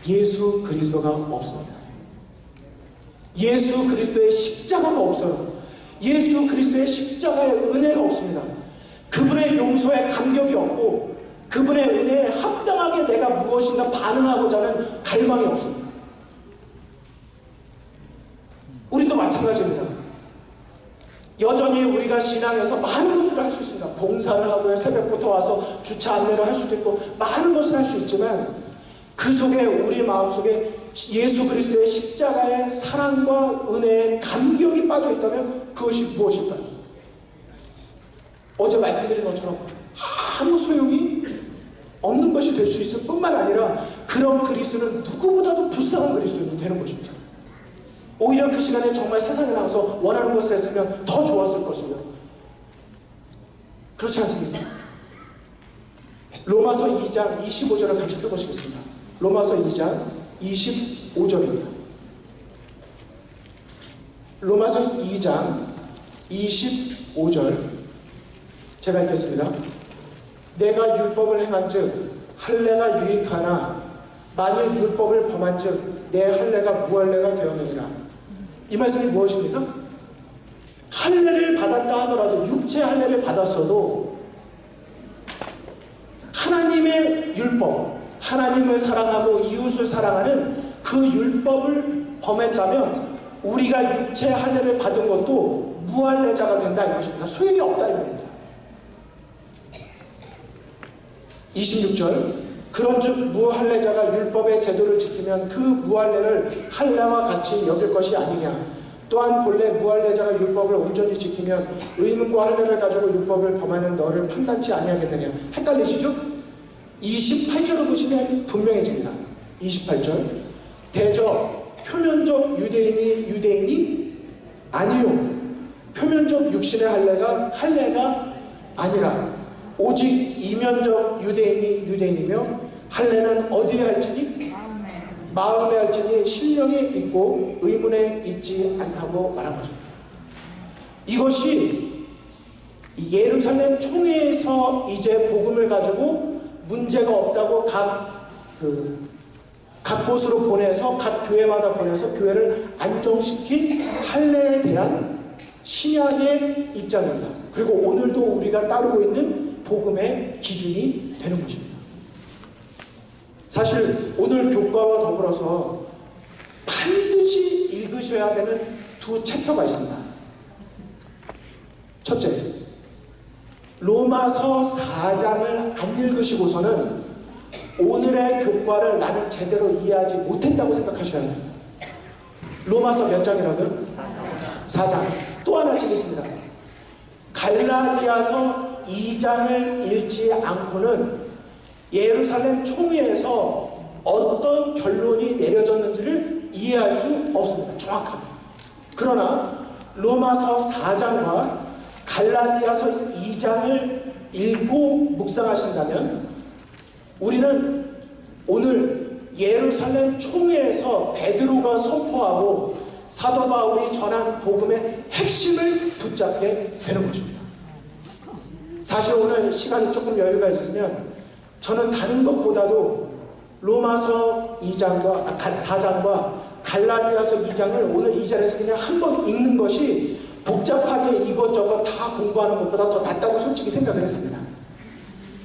예수 그리스도가 없습니다. 예수 그리스도의 십자가가 없어요. 예수 그리스도의 십자가의 은혜가 없습니다. 그분의 용서에 감격이 없고 그분의 은혜에 합당하게 내가 무엇인가 반응하고자 하는 갈망이 없습니다. 우리도 마찬가지입니다. 여전히 우리가 신앙에서 많은 것들을 할 수 있습니다. 봉사를 하고요, 새벽부터 와서 주차 안내를 할 수도 있고 많은 것을 할 수 있지만 그 속에 우리 마음속에 예수 그리스도의 십자가의 사랑과 은혜에 감격이 빠져 있다면 그것이 무엇일까요? 어제 말씀드린 것처럼 아무 소용이 없는 것이 될 수 있을 뿐만 아니라 그런 그리스도는 누구보다도 불쌍한 그리스도가 되는 것입니다. 오히려 그 시간에 정말 세상에 나와서 원하는 것을 했으면 더 좋았을 것이며, 그렇지 않습니까? 로마서 2장 25절을 같이 펴보시겠습니다. 로마서 2장 25절입니다. 로마서 2장 25절 제가 읽겠습니다. 내가 율법을 행한즉 할례가 유익하나 만일 율법을 범한즉 내 할례가 무할례가 되었느니라. 이 말씀이 무엇입니까? 할례를 받았다 하더라도, 육체 할례를 받았어도 하나님의 율법, 하나님을 사랑하고 이웃을 사랑하는 그 율법을 범했다면 우리가 육체 할례를 받은 것도 무할례자가 된다 이것입니다. 소용이 없다 이 말입니다. 26절 그런즉 무할례자가 율법의 제도를 지키면 그 무할례를 할례와 같이 여길 것이 아니냐. 또한 본래 무할례자가 율법을 온전히 지키면 의문과 할례를 가지고 율법을 범하는 너를 판단치 아니하겠느냐. 헷갈리시죠? 28절을 보시면 분명해집니다. 28절 대저 표면적 유대인이 아니요 표면적 육신의 할례가 아니라 오직 이면적 유대인이 유대인이며 할례는 어디에 할지니 마음에 할지니 신령에 있고 의문에 있지 않다고 말한 것입니다. 이것이 예루살렘 총회에서 이제 복음을 가지고 문제가 없다고 각 곳으로 보내서 각 교회마다 보내서 교회를 안정시킨 할례에 대한 신약의 입장입니다. 그리고 오늘도 우리가 따르고 있는 복음의 기준이 되는 것입니다. 사실 오늘 교과와 더불어서 반드시 읽으셔야 되는 두 챕터가 있습니다. 첫째, 로마서 4장을 안 읽으시고서는 오늘의 교과를 나는 제대로 이해하지 못했다고 생각하셔야 합니다. 로마서 몇 장이라고요? 4장. 또 하나 찍겠습니다. 갈라디아서 2장을 읽지 않고는 예루살렘 총회에서 어떤 결론이 내려졌는지를 이해할 수 없습니다. 정확합니다. 그러나 로마서 4장과 갈라디아서 2장을 읽고 묵상하신다면 우리는 오늘 예루살렘 총회에서 베드로가 선포하고 사도 바울이 전한 복음의 핵심을 붙잡게 되는 것입니다. 사실 오늘 시간이 조금 여유가 있으면 저는 다른 것보다도 로마서 4장과 갈라디아서 2장을 오늘 이 자리에서 그냥 한번 읽는 것이 복잡하게 이것저것 다 공부하는 것보다 더 낫다고 솔직히 생각을 했습니다.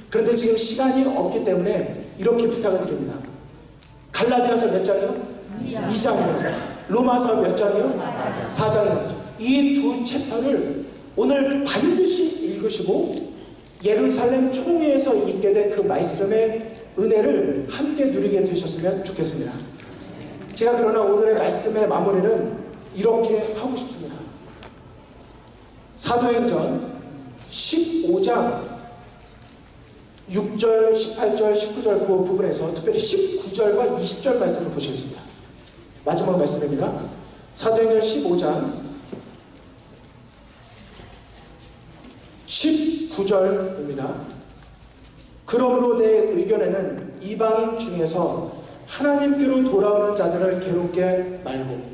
그런데 지금 시간이 없기 때문에 이렇게 부탁을 드립니다. 갈라디아서 몇 장이요? 2장이요. 로마서 몇 장이요? 4장이요. 이 두 챕터를 오늘 반드시 읽으시고 예루살렘 총회에서 있게 된 그 말씀의 은혜를 함께 누리게 되셨으면 좋겠습니다. 제가 그러나 오늘의 말씀의 마무리는 이렇게 하고 싶습니다. 사도행전 15장 6절, 18절, 19절 그 부분에서 특별히 19절과 20절 말씀을 보시겠습니다. 마지막 말씀입니다. 사도행전 15장 19절입니다. 그러므로 내 의견에는 이방인 중에서 하나님께로 돌아오는 자들을 괴롭게 말고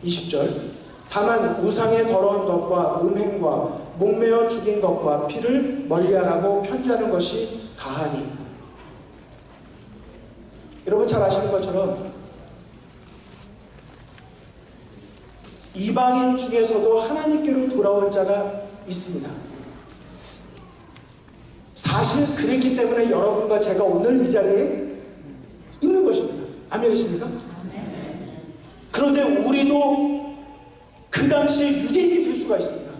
20절 다만 우상의 더러운 것과 음행과 목매어 죽인 것과 피를 멀리하라고 편지하는 것이 가하니. 여러분 잘 아시는 것처럼 이방인 중에서도 하나님께로 돌아올 자가 있습니다. 사실 그랬기 때문에 여러분과 제가 오늘 이 자리에 있는 것입니다. 아멘이십니까? 그런데 우리도 그 당시에 유대인이 될 수가 있습니다.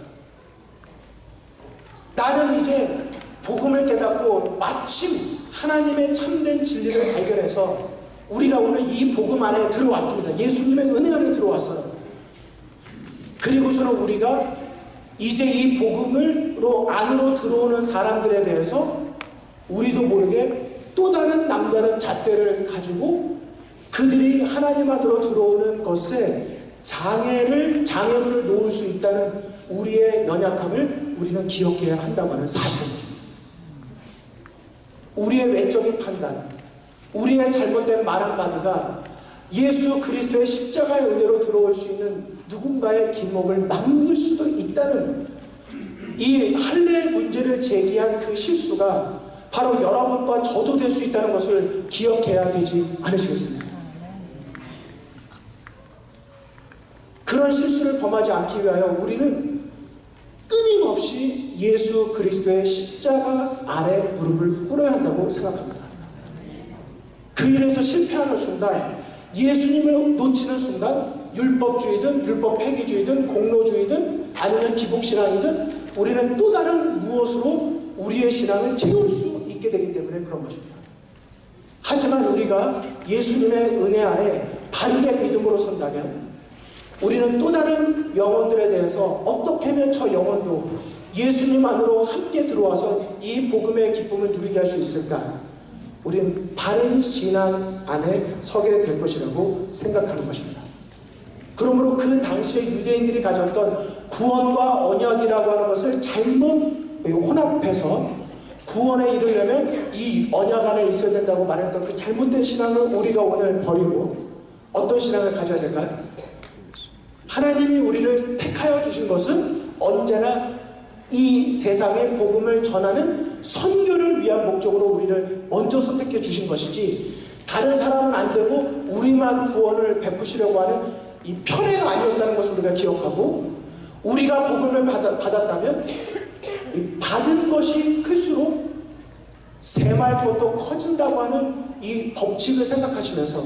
나는 이제 복음을 깨닫고 마침 하나님의 참된 진리를 발견해서 우리가 오늘 이 복음 안에 들어왔습니다. 예수님의 은혜 안에 들어왔어요. 그리고서는 우리가 이제 이 복음으로 안으로 들어오는 사람들에 대해서 우리도 모르게 또 다른 남다른 잣대를 가지고 그들이 하나님 안으로 들어오는 것에 장애물을 놓을 수 있다는 우리의 연약함을 우리는 기억해야 한다고 하는 사실입니다. 우리의 외적인 판단, 우리의 잘못된 말 한마디가 예수 그리스도의 십자가의 은혜로 들어올 수 있는 누군가의 길목을 막을 수도 있다는 이 할례의 문제를 제기한 그 실수가 바로 여러분과 저도 될 수 있다는 것을 기억해야 되지 않으시겠습니까? 그런 실수를 범하지 않기 위하여 우리는 끊임없이 예수 그리스도의 십자가 아래 무릎을 꿇어야 한다고 생각합니다. 그 일에서 실패하는 순간, 예수님을 놓치는 순간, 율법주의든 율법 폐기주의든 공로주의든 아니면 기복신앙이든 우리는 또 다른 무엇으로 우리의 신앙을 채울 수 있게 되기 때문에 그런 것입니다. 하지만 우리가 예수님의 은혜 아래 바르게 믿음으로 선다면 우리는 또 다른 영혼들에 대해서 어떻게 하면 저 영혼도 예수님 안으로 함께 들어와서 이 복음의 기쁨을 누리게 할 수 있을까? 우리는 바른 신앙 안에 서게 될 것이라고 생각하는 것입니다. 그러므로 그 당시에 유대인들이 가졌던 구원과 언약이라고 하는 것을 잘못 혼합해서 구원에 이르려면 이 언약 안에 있어야 된다고 말했던 그 잘못된 신앙을 우리가 오늘 버리고 어떤 신앙을 가져야 될까요? 하나님이 우리를 택하여 주신 것은 언제나 이 세상에 복음을 전하는 선교를 위한 목적으로 우리를 먼저 선택해 주신 것이지 다른 사람은 안 되고 우리만 구원을 베푸시려고 하는 이 편애가 아니었다는 것을 우리가 기억하고 우리가 복음을 받았다면 이 받은 것이 클수록 샘할 것도 커진다고 하는 이 법칙을 생각하시면서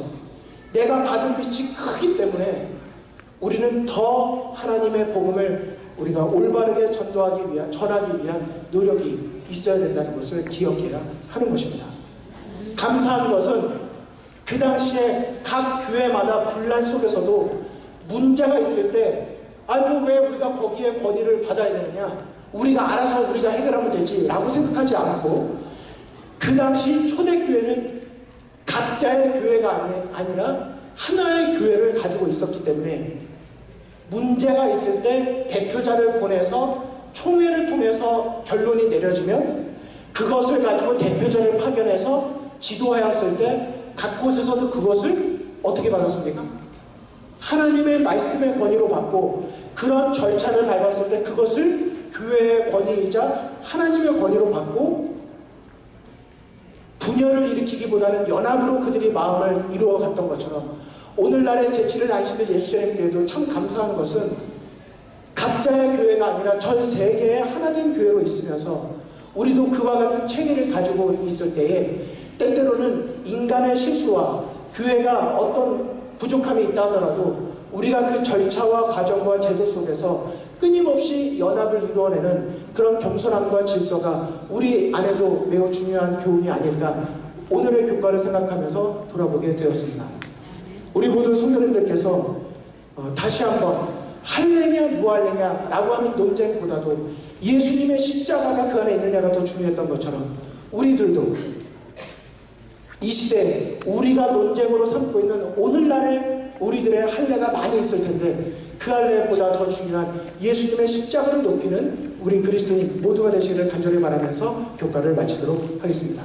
내가 받은 빛이 크기 때문에 우리는 더 하나님의 복음을 우리가 올바르게 전하기 위한 노력이 있어야 된다는 것을 기억해야 하는 것입니다. 감사한 것은 그 당시에 각 교회마다 분란 속에서도 문제가 있을 때 왜 우리가 거기에 권위를 받아야 되느냐, 우리가 알아서 우리가 해결하면 되지 라고 생각하지 않고 그 당시 초대교회는 각자의 교회가 아니라 하나의 교회를 가지고 있었기 때문에 문제가 있을 때 대표자를 보내서 총회를 통해서 결론이 내려지면 그것을 가지고 대표자를 파견해서 지도하였을 때 각 곳에서도 그것을 어떻게 받았습니까? 하나님의 말씀의 권위로 받고 그런 절차를 밟았을 때 그것을 교회의 권위이자 하나님의 권위로 받고 분열을 일으키기보다는 연합으로 그들이 마음을 이루어갔던 것처럼 오늘날의 제7일 안식일 예수님 교회도 참 감사한 것은 각자의 교회가 아니라 전 세계의 하나된 교회로 있으면서 우리도 그와 같은 체계를 가지고 있을 때에 때때로는 인간의 실수와 교회가 어떤 부족함이 있다 하더라도 우리가 그 절차와 과정과 제도 속에서 끊임없이 연합을 이루어내는 그런 겸손함과 질서가 우리 안에도 매우 중요한 교훈이 아닐까 오늘의 교과를 생각하면서 돌아보게 되었습니다. 우리 모든 성도님들께서 다시 한번 할래냐 무할래냐라고 하는 논쟁보다도 예수님의 십자가가 그 안에 있느냐가 더 중요했던 것처럼 우리들도 이 시대에 우리가 논쟁으로 삼고 있는 오늘날의 우리들의 할례가 많이 있을 텐데 그 할례보다 더 중요한 예수님의 십자가를 높이는 우리 그리스도인 모두가 되시기를 간절히 바라면서 교과를 마치도록 하겠습니다.